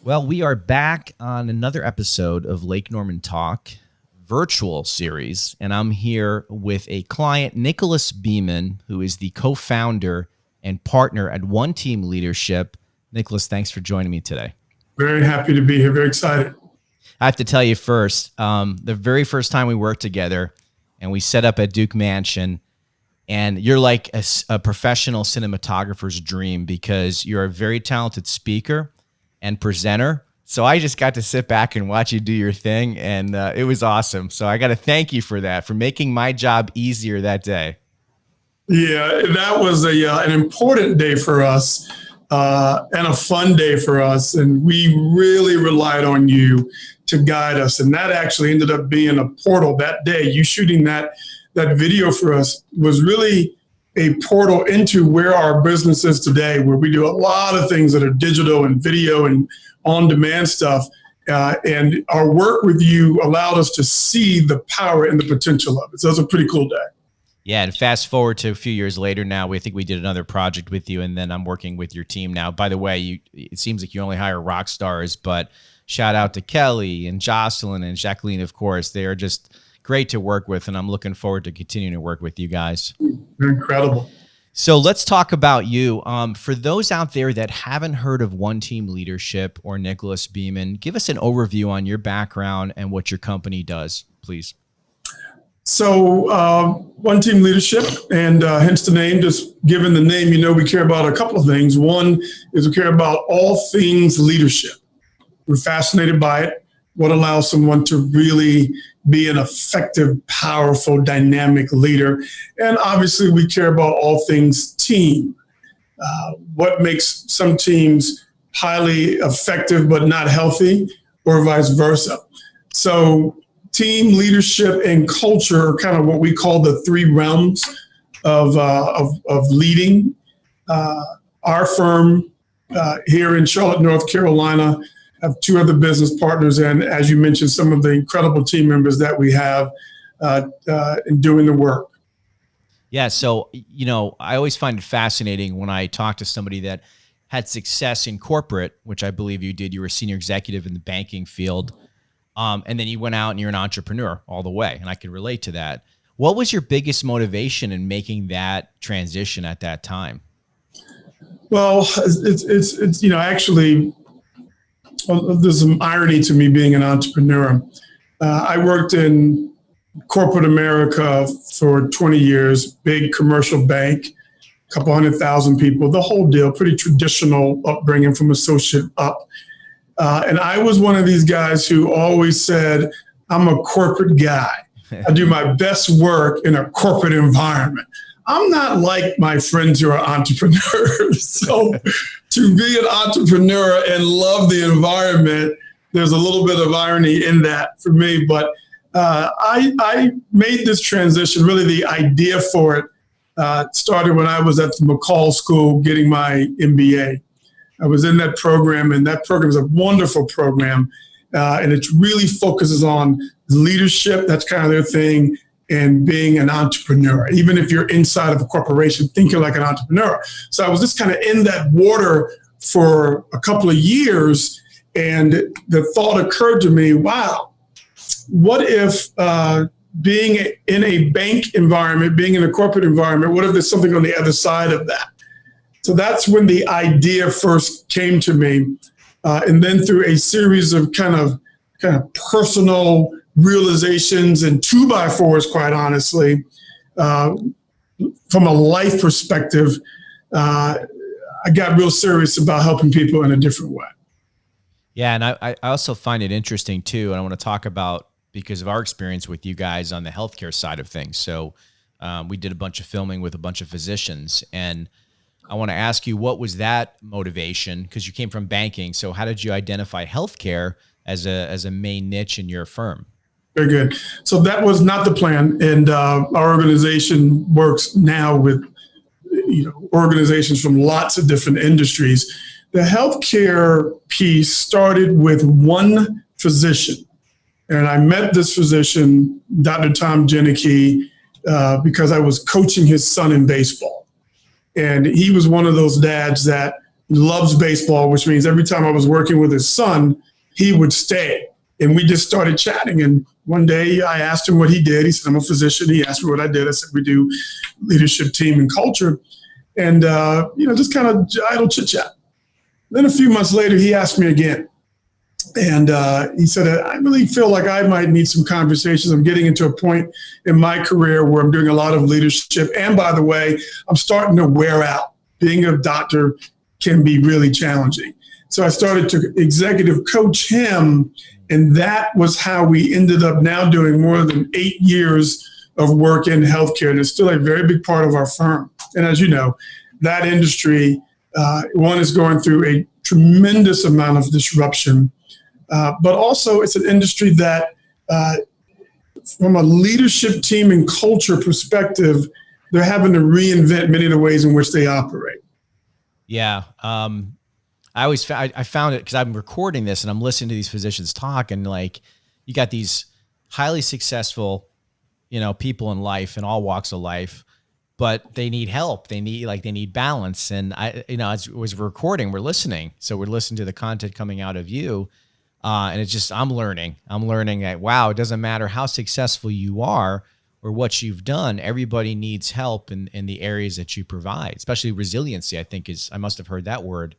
Well, we are back on another episode of Lake Norman Talk virtual series, and I'm here with a client, Nicholas Beamon, who is the co-founder and partner at OneTeam Leadership. Nicholas, thanks for joining me today. Very happy to be here. Very excited. I have to tell you first, the very first time we worked together and we set up at Duke Mansion, and you're like a professional cinematographer's dream because you're a very talented speaker and presenter. So I just got to sit back and watch you do your thing, and it was awesome. So I got to thank you for that, for making my job easier that day. Yeah, that was an important day for us and a fun day for us. And we really relied on you to guide us. And that actually ended up being a portal that day. You shooting that video for us was really a portal into where our business is today, where we do a lot of things that are digital and video and on-demand stuff. And our work with you allowed us to see the power and the potential of it. So it was a pretty cool day. Yeah, and fast forward to a few years later now, I think we did another project with you, and then I'm working with your team now. By the way, it seems like you only hire rock stars, but shout out to Kelly and Jocelyn and Jacqueline, of course. They are just great to work with, and I'm looking forward to continuing to work with you guys. You're incredible. So let's talk about you. For those out there that haven't heard of OneTeam Leadership or Nicholas Beamon, give us an overview on your background and what your company does, please. So OneTeam Leadership, and hence the name, just given the name, we care about a couple of things. One is we care about all things leadership. We're fascinated by it. What allows someone to really be an effective, powerful, dynamic leader. And obviously we care about all things team. What makes some teams highly effective but not healthy, or vice versa. So team, leadership, and culture are kind of what we call the three realms of leading. Our firm here in Charlotte, North Carolina, have two other business partners, and as you mentioned, some of the incredible team members that we have in doing the work. Yeah, so, I always find it fascinating when I talk to somebody that had success in corporate, which I believe you did. You were a senior executive in the banking field, and then you went out and you're an entrepreneur all the way, and I can relate to that. What was your biggest motivation in making that transition at that time? Well, it's actually, there's some irony to me being an entrepreneur. I worked in corporate America for 20 years, big commercial bank, a couple 100,000 people, the whole deal, pretty traditional upbringing from associate up. And I was one of these guys who always said, I'm a corporate guy. I do my best work in a corporate environment. I'm not like my friends who are entrepreneurs. So to be an entrepreneur and love the environment, there's a little bit of irony in that for me. But I made this transition, really the idea for it started when I was at the McCall School getting my MBA. I was in that program, and that program is a wonderful program. And it really focuses on leadership. That's kind of their thing. And being an entrepreneur, even if you're inside of a corporation, thinking like an entrepreneur. So I was just kind of in that water for a couple of years, and the thought occurred to me, wow, what if being in a bank environment, being in a corporate environment, what if there's something on the other side of that? So that's when the idea first came to me. And then through a series of kind of personal realizations and 2x4s, quite honestly, from a life perspective, I got real serious about helping people in a different way. Yeah, and I also find it interesting too, and I want to talk about, because of our experience with you guys on the healthcare side of things. So we did a bunch of filming with a bunch of physicians, and I want to ask you, what was that motivation? Because you came from banking, so how did you identify healthcare as a main niche in your firm? Very good. So that was not the plan, and our organization works now with organizations from lots of different industries. The healthcare piece started with one physician, and I met this physician, Dr. Tom Janicki, because I was coaching his son in baseball, and he was one of those dads that loves baseball, which means every time I was working with his son, he would stay. And we just started chatting. And one day I asked him what he did. He said, I'm a physician. He asked me what I did. I said, we do leadership, team, and culture. And, just kind of idle chit chat. Then a few months later, he asked me again. And he said, I really feel like I might need some conversations. I'm getting into a point in my career where I'm doing a lot of leadership. And by the way, I'm starting to wear out. Being a doctor can be really challenging. So I started to executive coach him. And that was how we ended up now doing more than 8 years of work in healthcare. And it's still a very big part of our firm. And as you know, that industry, one is going through a tremendous amount of disruption. But also it's an industry that, from a leadership team and culture perspective, they're having to reinvent many of the ways in which they operate. Yeah. I found it because I'm recording this and I'm listening to these physicians talk, and like, you got these highly successful, people in life in all walks of life, but they need help. They need balance. And as we're recording, we're listening. So we're listening to the content coming out of you. And it's just, I'm learning that, wow, it doesn't matter how successful you are or what you've done. Everybody needs help in the areas that you provide, especially resiliency. I must have heard that word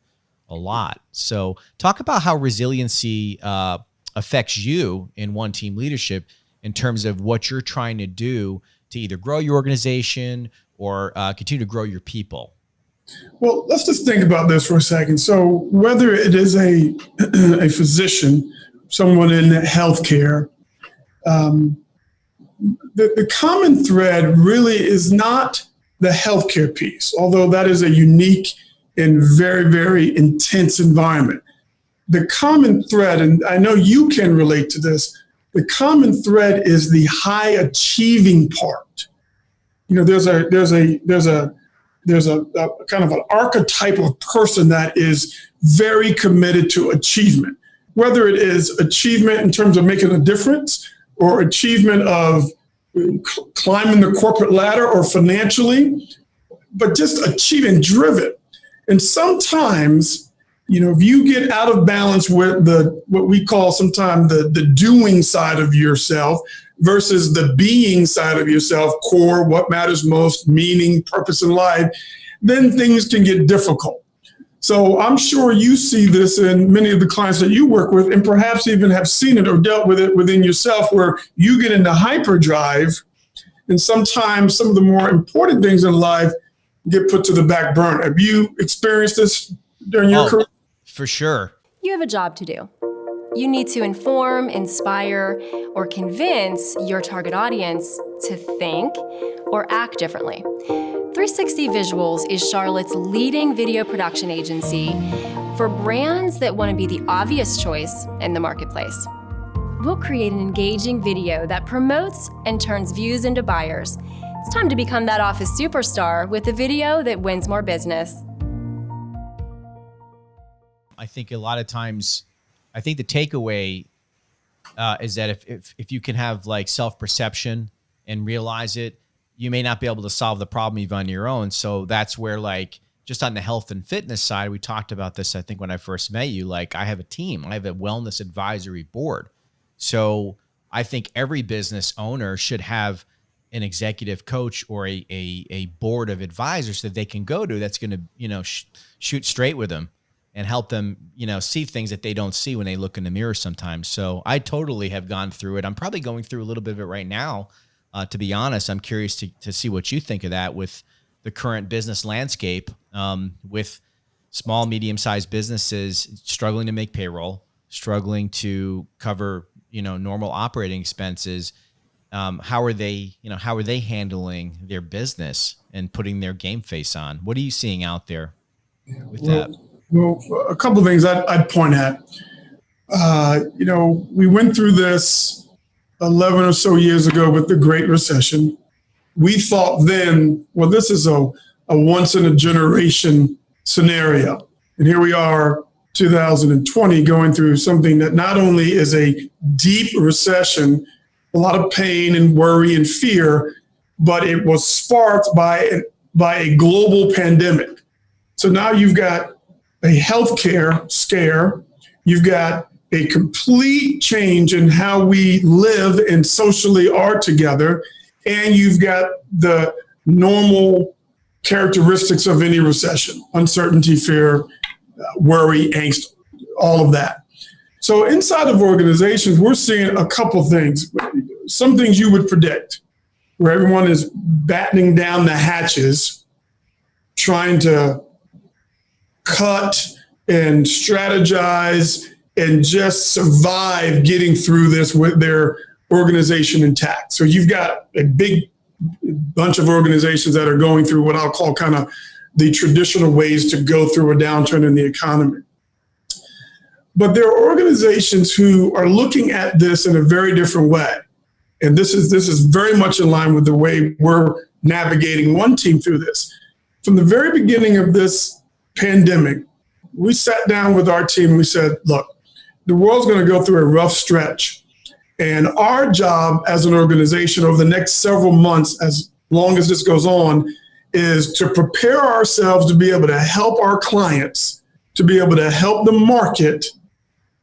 a lot. So talk about how resiliency affects you in OneTeam leadership in terms of what you're trying to do to either grow your organization or continue to grow your people. Well, let's just think about this for a second. So whether it is a physician, someone in healthcare, the common thread really is not the healthcare piece, although that is a unique and very, very intense environment. The common thread, and I know you can relate to this, the common thread is the high achieving part. There's a kind of an archetype of person that is very committed to achievement, whether it is achievement in terms of making a difference or achievement of climbing the corporate ladder or financially, but just achieving, driven. And sometimes, if you get out of balance with what we call sometimes the doing side of yourself versus the being side of yourself, core, what matters most, meaning, purpose in life, then things can get difficult. So I'm sure you see this in many of the clients that you work with, and perhaps even have seen it or dealt with it within yourself, where you get into hyperdrive, and sometimes some of the more important things in life get put to the back burner. Have you experienced this during your career? For sure. You have a job to do. You need to inform, inspire, or convince your target audience to think or act differently. 360 Visuals is Charlotte's leading video production agency for brands that want to be the obvious choice in the marketplace. We'll create an engaging video that promotes and turns views into buyers. It's time to become that office superstar with a video that wins more business. I think a lot of times, the takeaway is that if you can have like self-perception and realize it, you may not be able to solve the problem even on your own. So that's where, like, just on the health and fitness side, we talked about this, I think, when I first met you. Like, I have a team. I have a wellness advisory board. So I think every business owner should have an executive coach or a board of advisors that they can go to that's going to, shoot straight with them and help them, see things that they don't see when they look in the mirror sometimes. So I totally have gone through it. I'm probably going through a little bit of it right now. To be honest, I'm curious to see what you think of that with the current business landscape, with small, medium-sized businesses struggling to make payroll, struggling to cover, normal operating expenses. How are they handling their business and putting their game face on? What are you seeing out there with that? Well, a couple of things I'd point at. We went through this 11 or so years ago with the Great Recession. We thought then, well, this is a once in a generation scenario. And here we are, 2020, going through something that not only is a deep recession, a lot of pain and worry and fear, but it was sparked by a global pandemic. So now you've got a healthcare scare. You've got a complete change in how we live and socially are together. And you've got the normal characteristics of any recession: uncertainty, fear, worry, angst, all of that. So inside of organizations, we're seeing a couple things. Some things you would predict, where everyone is battening down the hatches, trying to cut and strategize and just survive getting through this with their organization intact. So you've got a big bunch of organizations that are going through what I'll call kind of the traditional ways to go through a downturn in the economy. But there are organizations who are looking at this in a very different way. And this is very much in line with the way we're navigating OneTeam through this. From the very beginning of this pandemic, we sat down with our team and we said, look, the world's going to go through a rough stretch. And our job as an organization over the next several months, as long as this goes on, is to prepare ourselves to be able to help our clients, to be able to help the market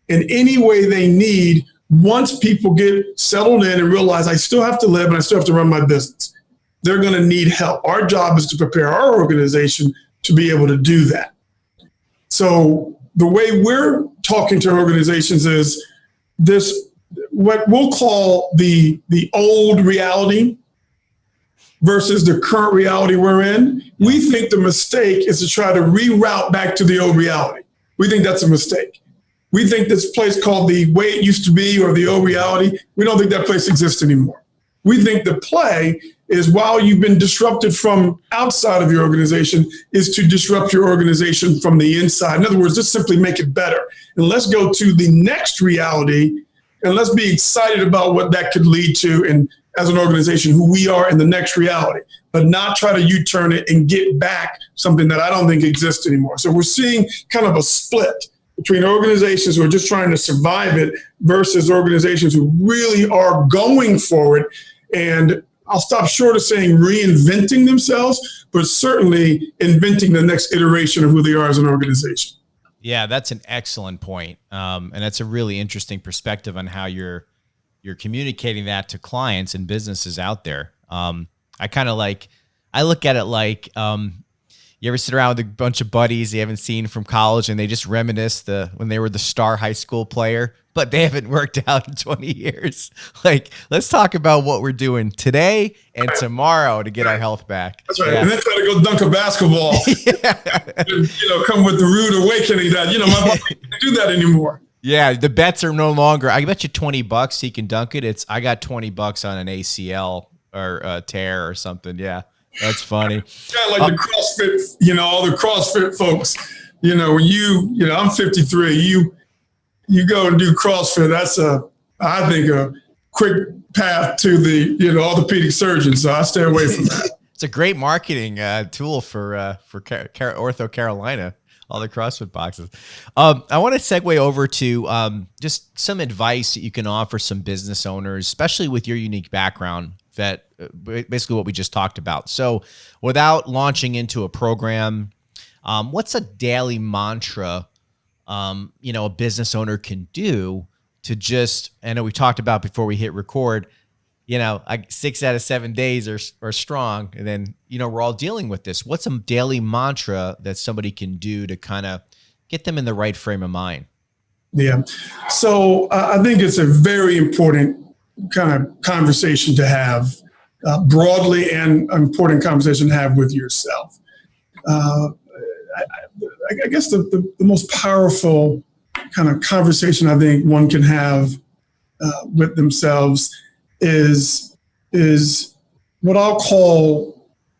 in any way they need once people get settled in and realize I still have to live and I still have to run my business. They're going to need help. Our job is to prepare our organization to be able to do that. So the way we're talking to organizations is this, what we'll call the old reality versus the current reality we're in. We think the mistake is to try to reroute back to the old reality. We think that's a mistake. We think this place called the way it used to be or the old reality, we don't think that place exists anymore. We think the play is, while you've been disrupted from outside of your organization, is to disrupt your organization from the inside. In other words, just simply make it better. And let's go to the next reality and let's be excited about what that could lead to, and as an organization, who we are in the next reality, but not try to U-turn it and get back something that I don't think exists anymore. So we're seeing kind of a split between organizations who are just trying to survive it versus organizations who really are going for it. And I'll stop short of saying reinventing themselves, but certainly inventing the next iteration of who they are as an organization. Yeah, that's an excellent point. And that's a really interesting perspective on how you're communicating that to clients and businesses out there. I look at it like, you ever sit around with a bunch of buddies you haven't seen from college and they just reminisce when they were the star high school player, but they haven't worked out in 20 years. Like, let's talk about what we're doing today and tomorrow to get our health back. That's right. Yeah. And then try to go dunk a basketball. And, come with the rude awakening that, my body can't do that anymore. Yeah, the bets are no longer, I bet you $20 he can dunk it. I got $20 on an ACL or a tear or something. Yeah, that's funny. Yeah, like the CrossFit, all the CrossFit folks, when I'm 53, you go and do CrossFit, that's I think a quick path to the, orthopedic surgeon. So I stay away from that. It's a great marketing tool for Ortho Carolina. All the CrossFit boxes. I want to segue over to just some advice that you can offer some business owners, especially with your unique background, that basically what we just talked about. So without launching into a program, what's a daily mantra, a business owner can do to just, I know we talked about before we hit record, 6 out of 7 days are strong. And then, we're all dealing with this. What's a daily mantra that somebody can do to kind of get them in the right frame of mind? Yeah. So I think it's a very important kind of conversation to have broadly, and important conversation to have with yourself. I guess the most powerful kind of conversation I think one can have with themselves is what I'll call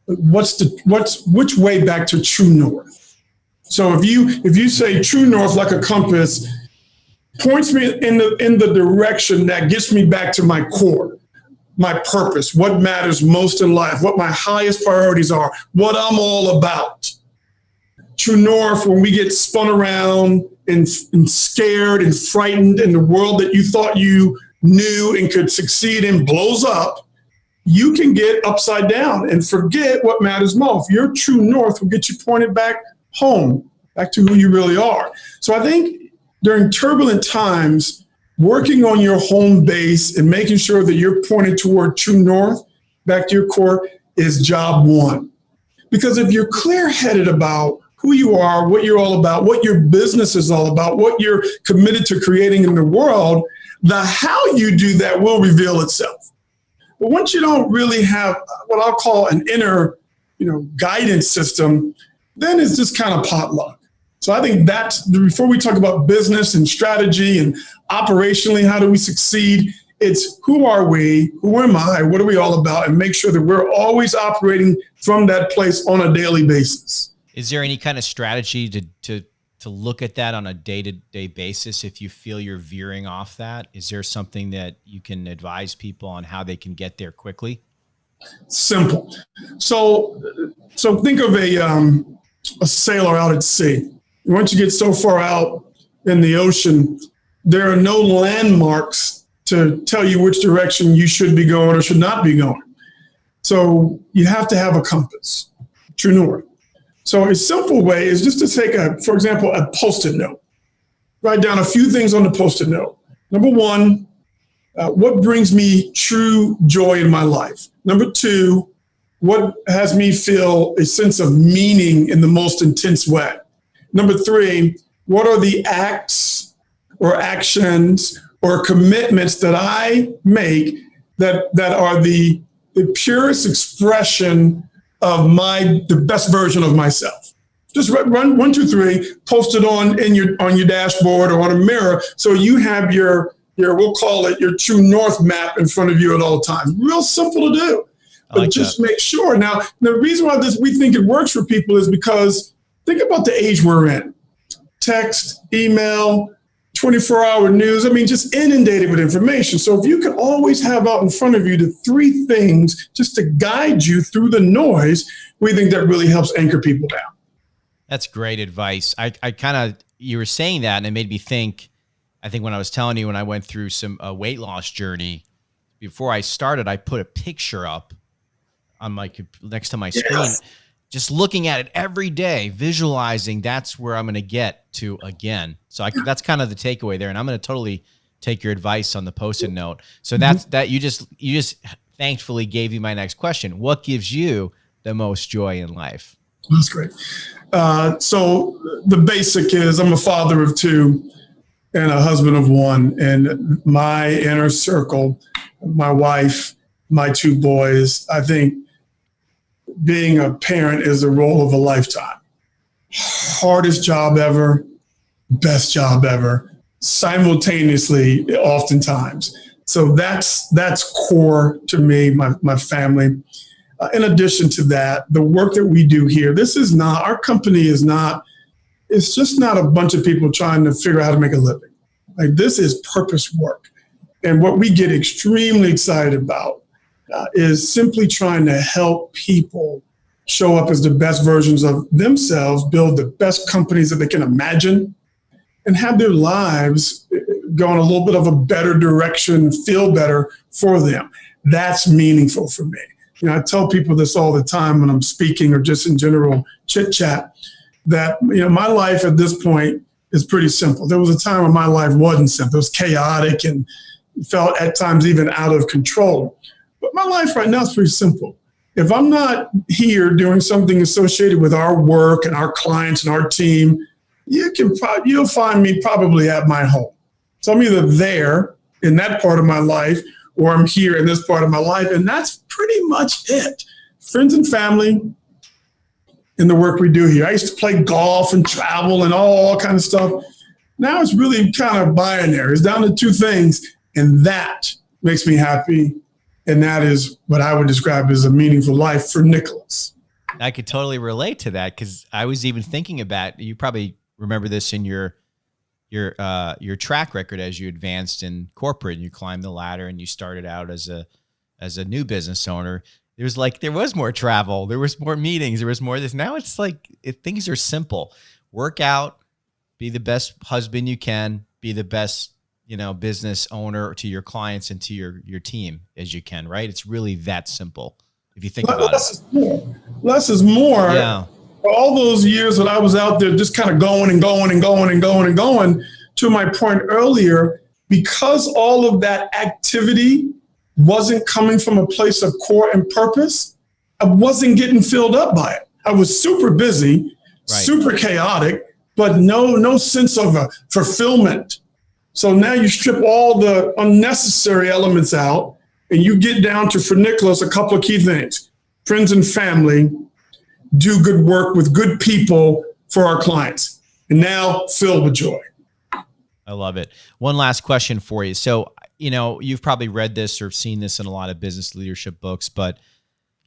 which way back to true north. So if you say true north like a compass, points me in the direction that gets me back to my core, my purpose, what matters most in life, what my highest priorities are, what I'm all about. True north, when we get spun around and scared and frightened, and the world that you thought you knew and could succeed in blows up, you can get upside down and forget what matters most. Your true north will get you pointed back home. back to who you really are. So I think during turbulent times, working on your home base and making sure that you're pointed toward true north, back to your core, is job one. Because if you're clear-headed about who you are, what you're all about, what your business is all about, what you're committed to creating in the world, the how you do that will reveal itself. But once you don't really have what I'll call an inner, guidance system, then it's just kind of potluck. So I think that's, before we talk about business and strategy and operationally, how do we succeed? It's who are we? Who am I? What are we all about? And make sure that we're always operating from that place on a daily basis. Is there any kind of strategy to look at that on a day-to-day basis if you feel you're veering off that? Is there something that you can advise people on how they can get there quickly? Simple. So think of a sailor out at sea. Once you get so far out in the ocean, there are no landmarks to tell you which direction you should be going or should not be going. So you have to have a compass, true north. So a simple way is just to take for example, a Post-it note. Write down a few things on the Post-it note. Number one, what brings me true joy in my life? Number two, what has me feel a sense of meaning in the most intense way? Number three, what are the acts or actions or commitments that I make that are the purest expression of the best version of myself? Just run 1, 2, 3, post it on your dashboard or on a mirror, so you have your we'll call it your true north map in front of you at all times. Real simple to do, but just make sure. Now, the reason why we think it works for people is because think about the age we're in: text, email, 24-hour news. Just inundated with information. So if you can always have out in front of you the 3 things just to guide you through the noise, we think that really helps anchor people down. That's great advice. You were saying that and it made me think, I think when I was telling you, when I went through some weight loss journey, before I started, I put a picture up on next to my screen, just looking at it every day, visualizing that's where I'm going to get to again. So that's kind of the takeaway there. And I'm going to totally take your advice on the Post-it note. So that you just thankfully gave you my next question. What gives you the most joy in life? That's great. So the basic is I'm a father of 2 and a husband of 1. And my inner circle, my wife, my 2 boys, I think being a parent is the role of a lifetime. Hardest job ever, best job ever, simultaneously, oftentimes. So that's core to me, my family. In addition to that, the work that we do here, our company is not, it's just not a bunch of people trying to figure out how to make a living. This is purpose work. And what we get extremely excited about is simply trying to help people show up as the best versions of themselves, build the best companies that they can imagine, and have their lives go in a little bit of a better direction, feel better for them. That's meaningful for me. I tell people this all the time when I'm speaking or just in general chit chat, that my life at this point is pretty simple. There was a time when my life wasn't simple. It was chaotic and felt at times even out of control. But my life right now is pretty simple. If I'm not here doing something associated with our work and our clients and our team, you'll find me probably at my home. So I'm either there in that part of my life, or I'm here in this part of my life, and that's pretty much it. Friends and family and the work we do here. I used to play golf and travel and all kind of stuff. Now it's really kind of binary. It's down to 2 things, and that makes me happy. And that is what I would describe as a meaningful life for Nicholas. I could totally relate to that, because I was even thinking about, you probably remember this in your track record as you advanced in corporate and you climbed the ladder and you started out as a new business owner. There was more travel, there was more meetings, there was more of this. Now it's things are simple. Work out, be the best husband you can, be the best business owner to your clients and to your team as you can, right? It's really that simple if you think about it. Less is more. Yeah. For all those years that I was out there just kind of going and going and going and going and going, to my point earlier, because all of that activity wasn't coming from a place of core and purpose, I wasn't getting filled up by it. I was super busy, right, super chaotic, but no sense of fulfillment. So now you strip all the unnecessary elements out and you get down to, for Nicholas, a couple of key things: friends and family, do good work with good people for our clients, and now filled with joy. I love it. One last question for you. So, you've probably read this or seen this in a lot of business leadership books, but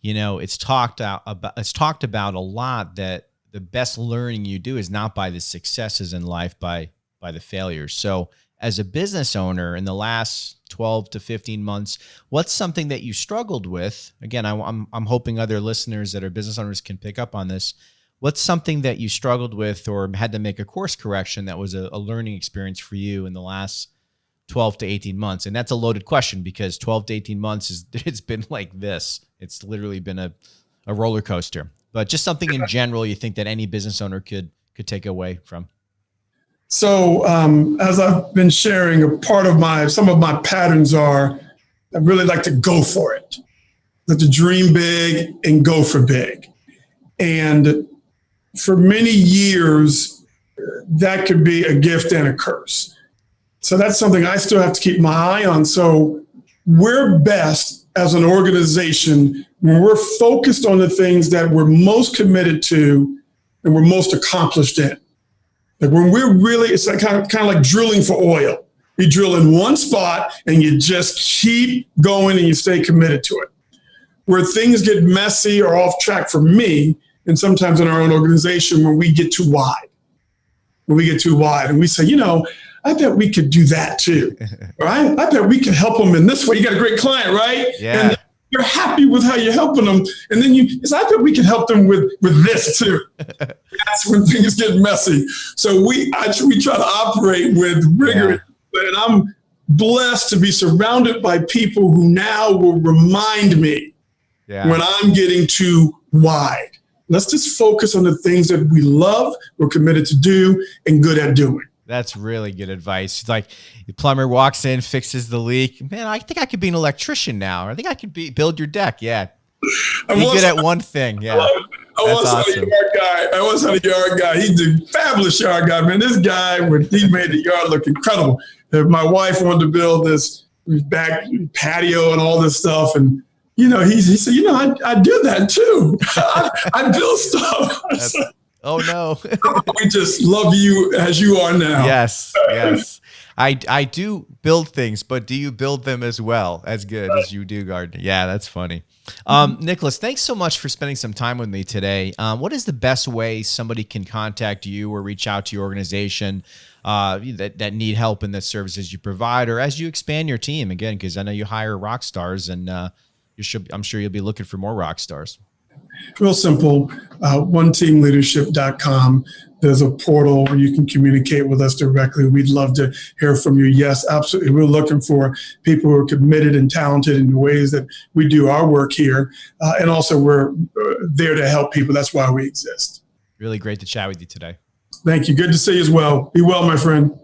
it's talked about a lot that the best learning you do is not by the successes in life, by the failures. So as a business owner in the last 12 to 15 months, what's something that you struggled with? Again, I'm hoping other listeners that are business owners can pick up on this. What's something that you struggled with or had to make a course correction that was a learning experience for you in the last 12 to 18 months? And that's a loaded question because 12 to 18 months it's been like this. It's literally been a roller coaster. But just something in general you think that any business owner could take away from. So as I've been sharing, some of my patterns are, I really like to go for it. Like to dream big and go for big. And for many years, that could be a gift and a curse. So that's something I still have to keep my eye on. So we're best as an organization when we're focused on the things that we're most committed to and we're most accomplished in. Like when we're really, it's like kind of like drilling for oil. You drill in one spot and you just keep going and you stay committed to it. Where things get messy or off track for me, and sometimes in our own organization, when we get too wide. And we say, I bet we could do that too, right? I bet we could help them in this way. You got a great client, right? Yeah. And you're happy with how you're helping them. And then you say, I bet we could help them with this too. That's when things get messy. So we try to operate with rigor. Yeah. And I'm blessed to be surrounded by people who now will remind me when I'm getting too wide. Let's just focus on the things that we love, we're committed to do, and good at doing. That's really good advice. Like the plumber walks in, fixes the leak. Man, I think I could be an electrician now. I think I could build your deck. Yeah. Be good at one thing. Yeah. I once had a yard guy. He's a fabulous yard guy, man. This guy, he made the yard look incredible. My wife wanted to build this back patio and all this stuff. And, he said, I do that too. I build stuff. Oh no. We just love you as you are now. Yes. I do build things, but do you build them as well, as good as you do, Gardner? Yeah, that's funny. Nicholas, thanks so much for spending some time with me today. What is the best way somebody can contact you or reach out to your organization that need help in the services you provide, or as you expand your team again? Because I know you hire rock stars, and I'm sure you'll be looking for more rock stars. Real simple, OneTeamLeadership.com. There's a portal where you can communicate with us directly. We'd love to hear from you. Yes, absolutely. We're looking for people who are committed and talented in the ways that we do our work here. And also we're there to help people. That's why we exist. Really great to chat with you today. Thank you. Good to see you as well. Be well, my friend.